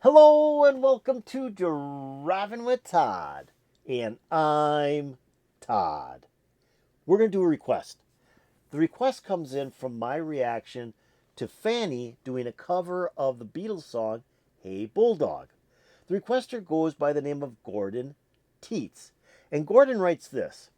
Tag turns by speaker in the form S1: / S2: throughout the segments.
S1: Hello and welcome to Driving with Todd. And I'm Todd. We're going to do a request. The request comes in from my reaction to Fanny doing a cover of the Beatles song, Hey Bulldog. The requester goes by the name of Gordon Teets. And Gordon writes this: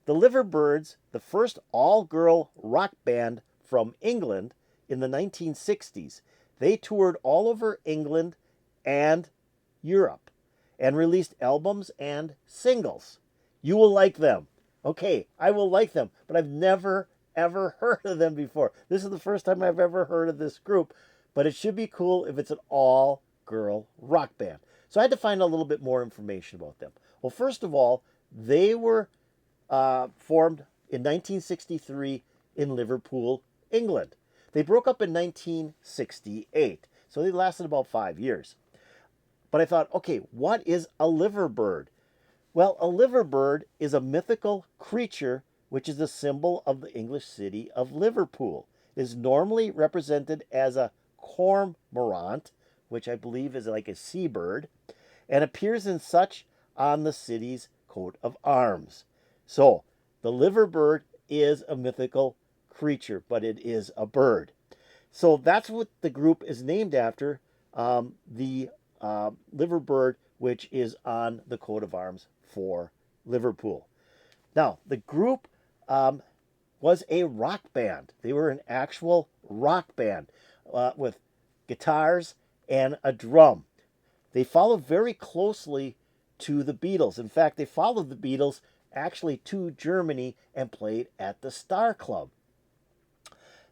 S1: The Liverbirds, the first all-girl rock band from England in the 1960s. They toured all over England and Europe and released albums and singles. You will like them. Okay, I will like them, but I've never ever heard of them before. This is the first time I've ever heard of this group, but it should be cool if it's an all girl rock band. So I had to find a little bit more information about them. Well, first of all, they were formed in 1963 in Liverpool, England. They broke up in 1968, so they lasted about 5 years. But I thought, okay, what is a liverbird? Well, a liverbird is a mythical creature which is a symbol of the English city of Liverpool. It is normally represented as a cormorant, which I believe is like a seabird, and appears in such on the city's coat of arms. So, the liverbird is a mythical creature, but it is a bird. So that's what the group is named after. The liverbird, which is on the coat of arms for Liverpool. Now, the group was a rock band. They were an actual rock band with guitars and a drum. They followed very closely to the Beatles. In fact, they followed the Beatles actually to Germany and played at the Star Club.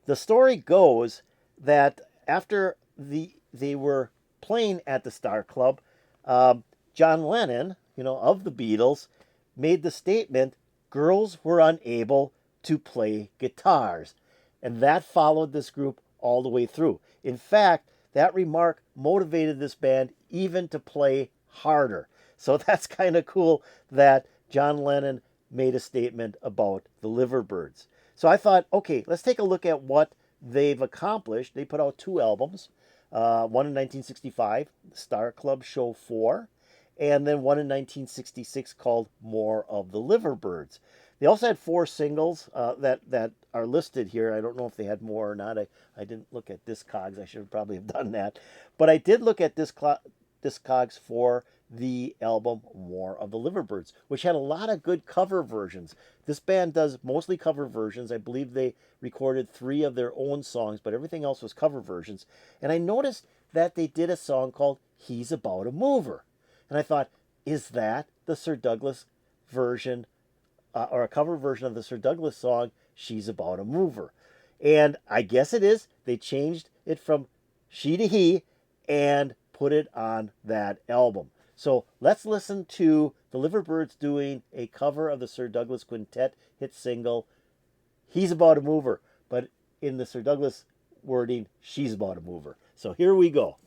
S1: The story goes that after they were playing at the Star Club, John Lennon, of the Beatles, made the statement, girls were unable to play guitars. And that followed this group all the way through. In fact, that remark motivated this band even to play harder. So that's kind of cool that John Lennon made a statement about the Liverbirds. So I thought, okay, let's take a look at what they've accomplished. They put out 2 albums. One in 1965, Star Club Show 4, and then one in 1966 called More of the Liverbirds. They also had 4 singles that are listed here. I don't know if they had more or not. I didn't look at Discogs. I should probably have done that. But I did look at Discogs for the album More of the Liverbirds, which had a lot of good cover versions. This band does mostly cover versions. I believe they recorded 3 of their own songs, but everything else was cover versions. And I noticed that they did a song called He's About a Mover. And I thought, is that the Sir Douglas version, or a cover version of the Sir Douglas song, She's About a Mover? And I guess it is. They changed it from she to he and put it on that album. So let's listen to the Liverbirds doing a cover of the Sir Douglas Quintet hit single, He's About a Mover, but in the Sir Douglas wording, She's About a Mover. So here we go.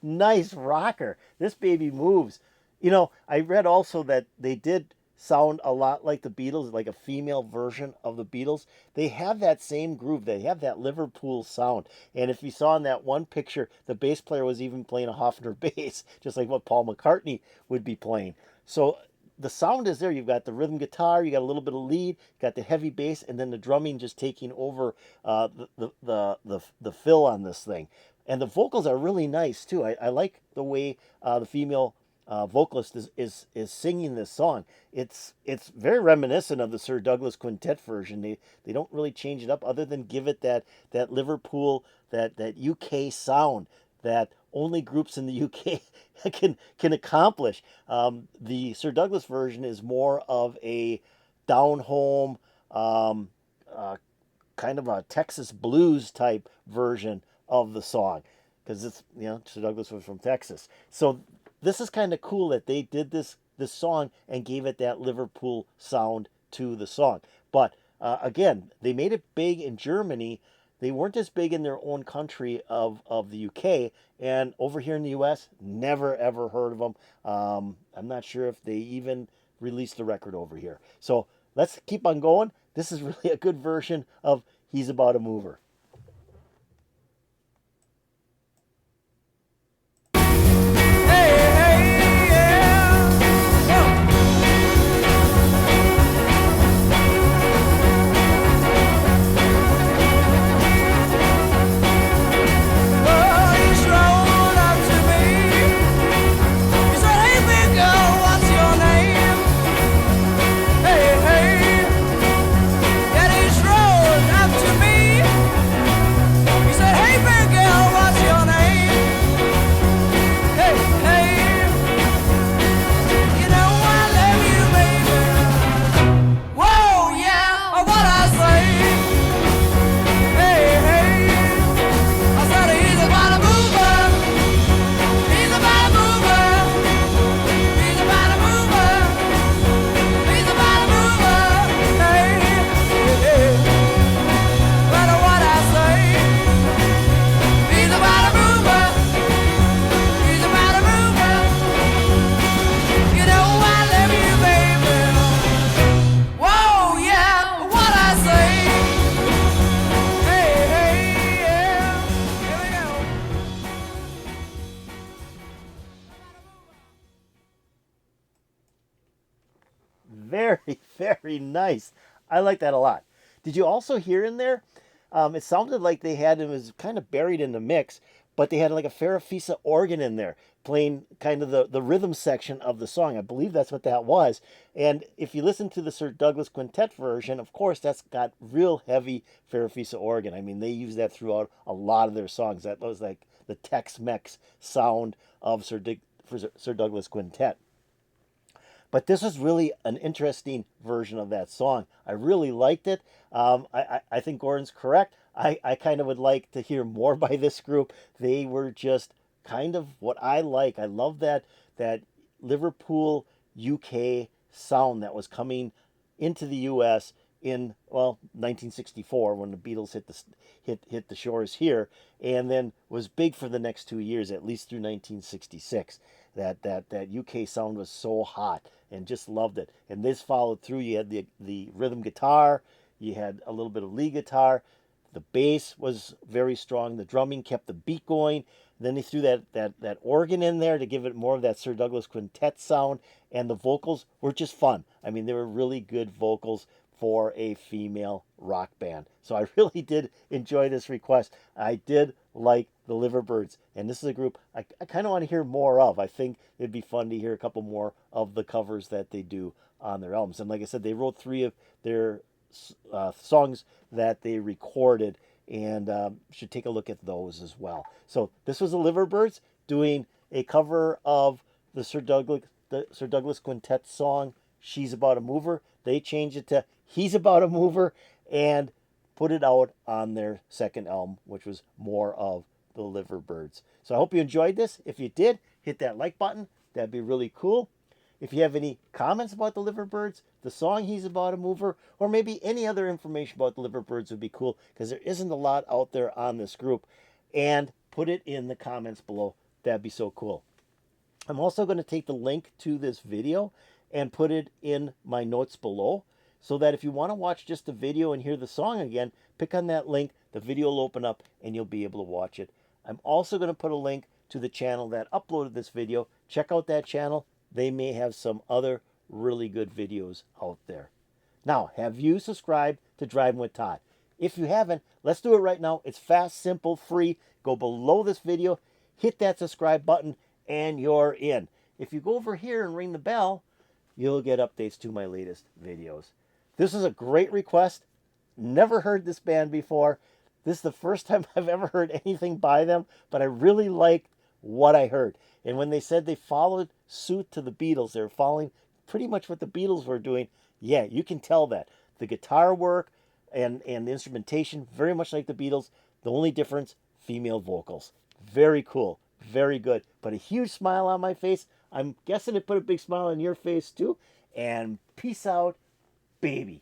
S1: Nice rocker. This baby moves. I read also that they did sound a lot like the Beatles, like a female version of the Beatles. They have that same groove. They have that Liverpool sound. And if you saw in that one picture, the bass player was even playing a Hofner bass, just like what Paul McCartney would be playing. So the sound is there. You've got the rhythm guitar, you got a little bit of lead, got the heavy bass, and then the drumming just taking over the fill on this thing. And the vocals are really nice too. I like the way the female vocalist is singing this song. It's very reminiscent of the Sir Douglas Quintet version. They don't really change it up other than give it that Liverpool, that UK sound that only groups in the UK can accomplish. The Sir Douglas version is more of a down home, uh, kind of a Texas blues type version of the song, because it's, Sir Douglas was from Texas. So this is kind of cool that they did this song and gave it that Liverpool sound to the song. But again, they made it big in Germany. They weren't as big in their own country of the UK, and over here in the US, never ever heard of them. I'm not sure if they even released the record over here. So let's keep on going. This is really a good version of He's About a Mover. Very, very nice. I like that a lot. Did you also hear in there? It sounded like they had, it was kind of buried in the mix, but they had like a Farfisa organ in there playing kind of the rhythm section of the song. I believe that's what that was. And if you listen to the Sir Douglas Quintet version, of course, that's got real heavy Farfisa organ. I mean, they use that throughout a lot of their songs. That was like the Tex-Mex sound of Sir Douglas Quintet. But this was really an interesting version of that song. I really liked it. I think Gordon's correct. I kind of would like to hear more by this group. They were just kind of what I like. I love that Liverpool UK sound that was coming into the US in, well, 1964 when the Beatles hit the shores here, and then was big for the next 2 years, at least through 1966. That UK sound was so hot, and just loved it. And this followed through. You had the rhythm guitar, you had a little bit of lead guitar, the bass was very strong, the drumming kept the beat going. Then they threw that organ in there to give it more of that Sir Douglas Quintet sound, and the vocals were just fun. I mean, they were really good vocals for a female rock band. So I really did enjoy this request. I did like the Liverbirds, and this is a group I kind of want to hear more of. I think it'd be fun to hear a couple more of the covers that they do on their albums. And like I said, they wrote 3 of their songs that they recorded, and should take a look at those as well. So this was the Liverbirds doing a cover of the Sir Douglas Quintet song She's About a Mover. They changed it to He's About a Mover and put it out on their second album, which was more of the Liverbirds. So I hope you enjoyed this. If you did, hit that like button. That'd be really cool. If you have any comments about the Liverbirds, the song He's About a Mover, or maybe any other information about the Liverbirds would be cool, because there isn't a lot out there on this group. And put it in the comments below. That'd be so cool. I'm also going to take the link to this video and put it in my notes below, so that if you want to watch just the video and hear the song again, pick on that link, the video will open up and you'll be able to watch it. I'm also going to put a link to the channel that uploaded this video. Check out that channel. They may have some other really good videos out there. Now, have you subscribed to Driving with Todd? If you haven't, let's do it right now. It's fast, simple, free. Go below this video, hit that subscribe button, and you're in. If you go over here and ring the bell, you'll get updates to my latest videos. This is a great request. Never heard this band before. This is the first time I've ever heard anything by them, but I really liked what I heard. And when they said they followed suit to the Beatles, they were following pretty much what the Beatles were doing. Yeah, you can tell that. The guitar work and the instrumentation, very much like the Beatles. The only difference, female vocals. Very cool. Very good. Put a huge smile on my face. I'm guessing it put a big smile on your face too. And peace out, baby.